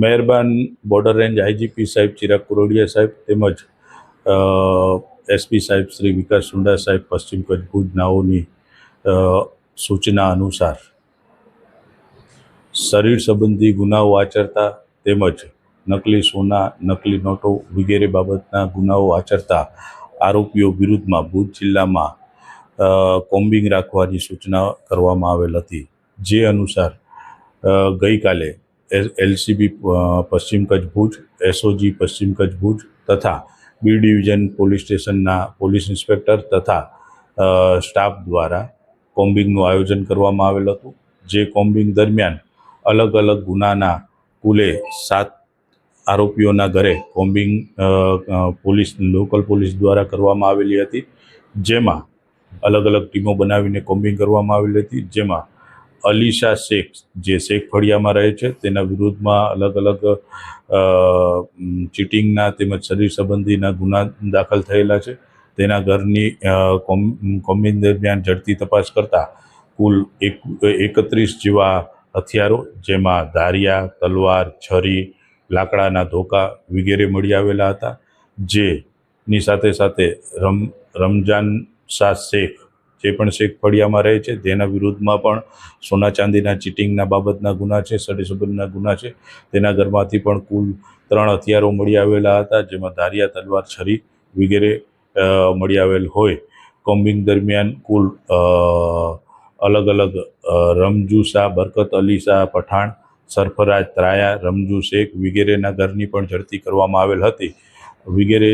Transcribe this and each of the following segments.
મહેરબાન border range IGP સાહેબ ચિરાગ કુરોડિયા સાહેબ તેમજ એસપી સાહેબ શ્રી વિકાસ સુંડા સાહેબ પશ્ચિમ કચ્છ ભુજ નાઓની સૂચના અનુસાર શરીર સંબંધી ગુનાઓ આચરતા તેમજ નકલી સોના, નકલી નોટો વગેરે બાબતના ગુનાઓ આચરતા આરોપીઓ વિરુદ્ધમાં ભુજ જિલ્લામાં કોમ્બિંગ રાખવાની સૂચના કરવામાં આવેલ હતી। જે અનુસાર ગઈકાલે એલસીબી પશ્ચિમ કચ્છ ભુજ, એસઓજી પશ્ચિમ કચ્છ ભુજ તથા બી ડિવિઝન પોલીસ સ્ટેશનના પોલીસ ઇન્સ્પેક્ટર તથા સ્ટાફ દ્વારા કોમ્બિંગનું આયોજન કરવામાં આવેલ હતું। જે કોમ્બિંગ દરમિયાન અલગ અલગ ગુનાના કુલે 7 આરોપીઓના ઘરે કોમ્બિંગ લોકલ પોલીસ દ્વારા કરવામાં આવેલી હતી। જેમાં અલગ અલગ ટીમો બનાવીને કોમ્બિંગ કરવામાં આવેલી હતી। જેમાં અલીશા શેખ જે શેખ ફળિયામાં રહે છે તેના વિરુદ્ધમાં અલગ અલગ ચીટિંગના તેમજ શરીર સંબંધીના ગુના દાખલ થયેલા છે। તેના ઘરની કોમ્બિંગ દરમિયાન ઝડપી તપાસ કરતા કુલ 31 જેવા હથિયારો જેમાં ધારિયા, તલવાર, છરી, લાકડાના ધોકા વગેરે મળી આવેલા હતા। જેની સાથે સાથે રમજાન શાહ શેખ જે પણ શેખ ફળિયામાં રહે છે તેના વિરુદ્ધમાં પણ સોના ચાંદીના ચીટિંગના બાબતના ગુના છે, શરીર સંબંધના ગુના છે। તેના ઘરમાંથી પણ કુલ 3 હથિયારો મળી આવેલા હતા જેમાં ધારિયા, તલવાર, છરી વગેરે મળી આવેલ હોય। કોમ્બિંગ દરમિયાન કુલ અલગ અલગ રમજુ શાહ, બરકત અલી શાહ પઠાણ, સરફરાજ ત્રાયા, રમજુ શેખ વગેરેના ઘરની પણ ઝડપી કરવામાં આવેલ હતી। વગેરે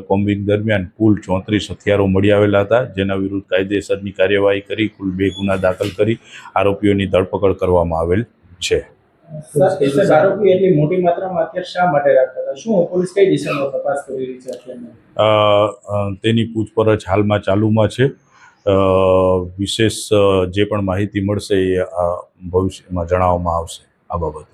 કોમ્બિંગ દરમિયાન કુલ 34 હથિયારો મળી આવેલા હતા જેના વિરુદ્ધ કાયદેસરની કાર્યવાહી કરી કુલ 2 ગુના દાખલ કરી આરોપીઓની ધરપકડ કરવામાં આવેલ છે। આરોપી એટલી મોટી માત્રામાં હથિયાર શા માટે રાખતા હતા? શું પોલીસ કઈ દિશામાં તપાસ કરી રહી છે? તેની પૂછપરછ હાલમાં ચાલુમાં છે। વિશેષ જે પણ માહિતી મળશે એ ભવિષ્યમાં જણાવવામાં આવશે આ બાબતે।